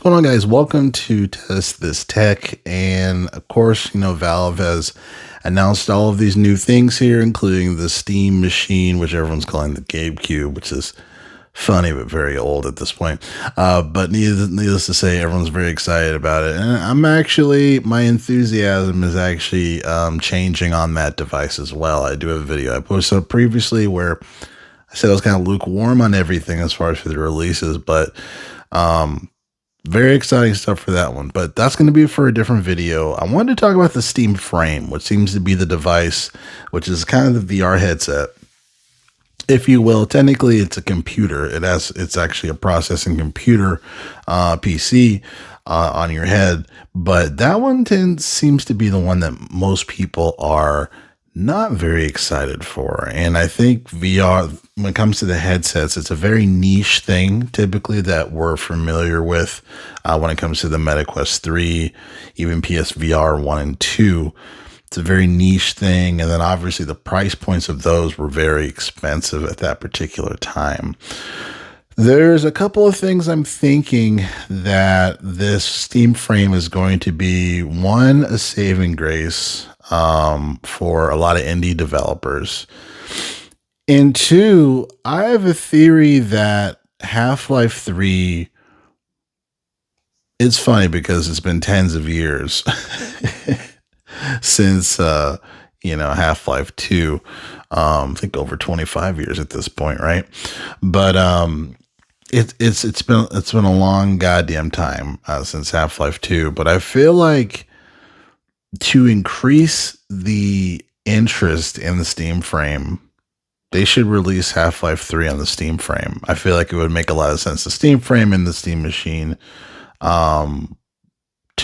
going on, guys? Welcome to Test This Tech. And of course, Valve has announced all of these new things here, including the Steam Machine, which everyone's calling the GameCube, which is funny but very old at this point. But needless to say, everyone's very excited about it. And my enthusiasm is actually changing on that device as well. I do have a video I posted up previously where I said I was kind of lukewarm on everything as far as for the releases, but very exciting stuff for that one, but that's going to be for a different video. I wanted to talk about the Steam Frame, which seems to be the device, which is kind of the VR headset, if you will. Technically, it's a computer. It's actually a processing computer, PC on your head, but that one seems to be the one that most people are not very excited for. And I think VR, when it comes to the headsets, it's a very niche thing typically that we're familiar with when it comes to the MetaQuest 3, even PSVR 1 and 2. It's a very niche thing. And then obviously the price points of those were very expensive at that particular time. There's a couple of things I'm thinking that this Steam Frame is going to be. One, a saving grace for a lot of indie developers. And two, I have a theory that Half-Life 3, it's funny because it's been tens of years since, Half-Life 2, I think over 25 years at this point, right? But, it's been a long goddamn time since Half-Life 2, but I feel like to increase the interest in the Steam Frame, they should release Half-Life 3 on the Steam Frame. I feel like it would make a lot of sense. The Steam Frame and the Steam Machine, to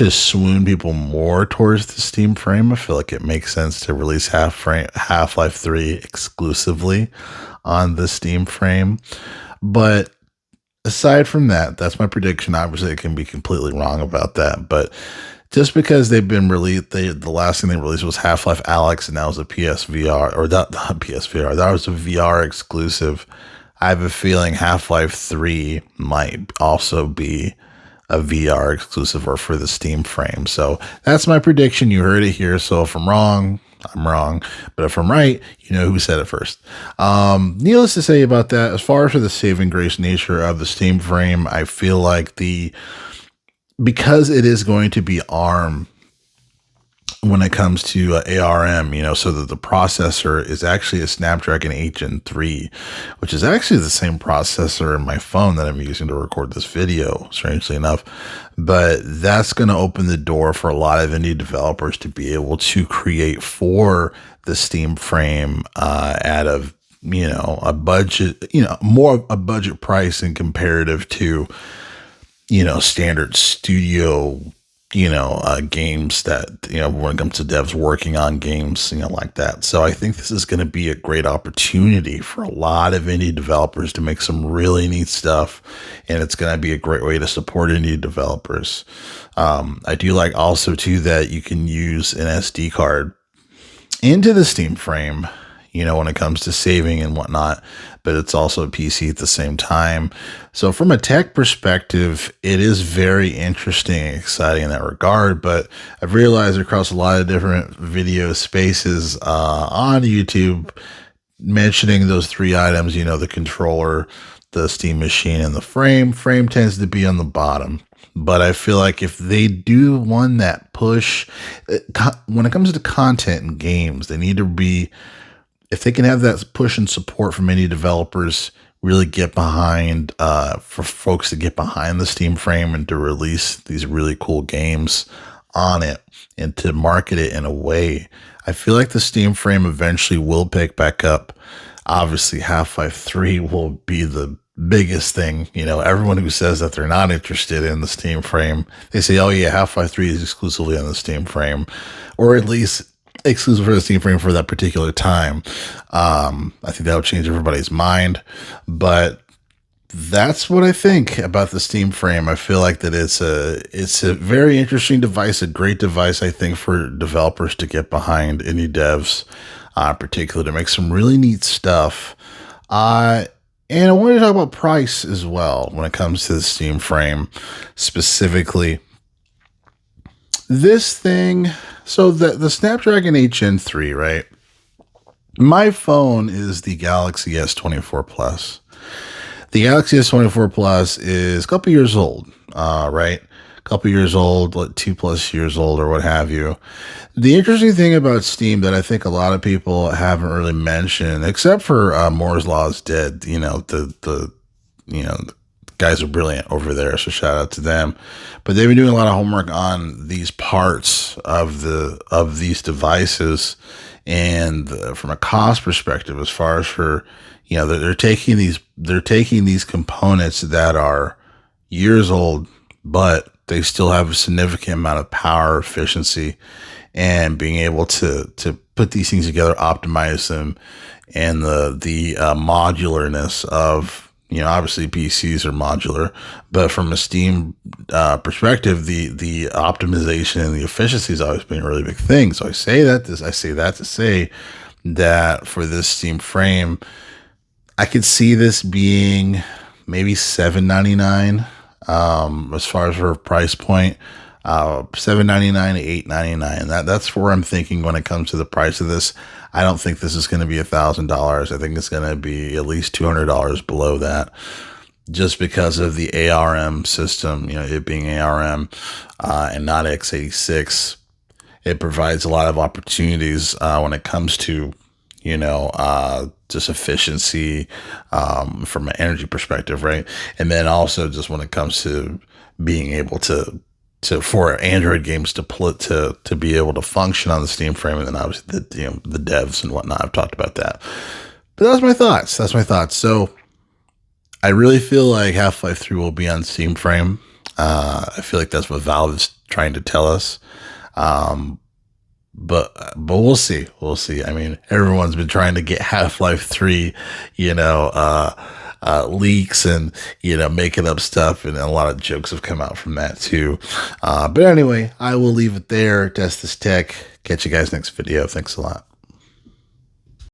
swoon people more towards the Steam Frame. I feel like it makes sense to release Half-Life 3 exclusively on the Steam Frame. But aside from that, that's my prediction. Obviously, I can be completely wrong about that, but just because they've been released, the last thing they released was Half-Life Alyx, and that was a PSVR, or not PSVR, that was a VR exclusive. I have a feeling Half-Life 3 might also be a VR exclusive or for the Steam Frame. So that's my prediction. You heard it here. So if I'm wrong, I'm wrong. But if I'm right, you know who said it first. Needless to say about that, as far as for the saving grace nature of the Steam Frame, I feel like because it is going to be ARM when it comes to ARM, so that the processor is actually a Snapdragon 8 Gen 3, which is actually the same processor in my phone that I'm using to record this video, strangely enough. But that's going to open the door for a lot of indie developers to be able to create for the Steam Frame at a budget, more of a budget price in comparative to standard studio, games that, when it comes to devs working on games, like that. So I think this is going to be a great opportunity for a lot of indie developers to make some really neat stuff. And it's going to be a great way to support indie developers. I do like also too, that you can use an SD card into the Steam Frame, when it comes to saving and whatnot, but it's also a PC at the same time. So from a tech perspective, it is very interesting and exciting in that regard. But I've realized across a lot of different video spaces on YouTube, mentioning those three items, the controller, the Steam Machine, and the frame tends to be on the bottom. But I feel like if they do one that push, when it comes to content and games, they need to be, if they can have that push and support from any developers, really get behind, for folks to get behind the Steam Frame and to release these really cool games on it and to market it in a way, I feel like the Steam Frame eventually will pick back up. Obviously, Half-Life 3 will be the biggest thing. Everyone who says that they're not interested in the Steam Frame, they say, oh yeah, Half-Life 3 is exclusively on the Steam Frame, or at least exclusive for the Steam Frame for that particular time. I think that'll change everybody's mind, but that's what I think about the Steam Frame. I feel like that it's a very interesting device, a great device, I think, for developers to get behind, indie devs, particularly to make some really neat stuff. And I wanted to talk about price as well when it comes to the Steam frame specifically. This thing, so the Snapdragon 8 Gen 3, right? My phone is the Galaxy S24 Plus. The Galaxy S24 Plus is a couple years old, right? A couple years old, like 2+ years old, or what have you. The interesting thing about Steam that I think a lot of people haven't really mentioned, except for Moore's Law is Dead, the guys are brilliant over there, so shout out to them. But they've been doing a lot of homework on these parts of these devices, and from a cost perspective, as far as for they're taking these components that are years old, but they still have a significant amount of power efficiency, and being able to put these things together, optimize them, and the modularness of, obviously PCs are modular, but from a Steam perspective, the optimization and the efficiency has always been a really big thing. So I say that to say that for this Steam frame, I could see this being maybe $799 as far as her price point. $799 to $899. That's where I'm thinking when it comes to the price of this. I don't think this is going to be $1,000. I think it's going to be at least $200 below that, just because of the ARM system. It being ARM and not x86, it provides a lot of opportunities when it comes to just efficiency from an energy perspective, right? And then also just when it comes to being able to for Android games to be able to function on the Steam frame, and then obviously the devs and whatnot. I've talked about that, but that's my thoughts. So I really feel like Half-Life 3 will be on Steam frame. I feel like that's what Valve is trying to tell us. But we'll see. I mean, everyone's been trying to get Half-Life 3, leaks and, making up stuff. And a lot of jokes have come out from that too. But anyway, I will leave it there. Test this tech. Catch you guys next video. Thanks a lot.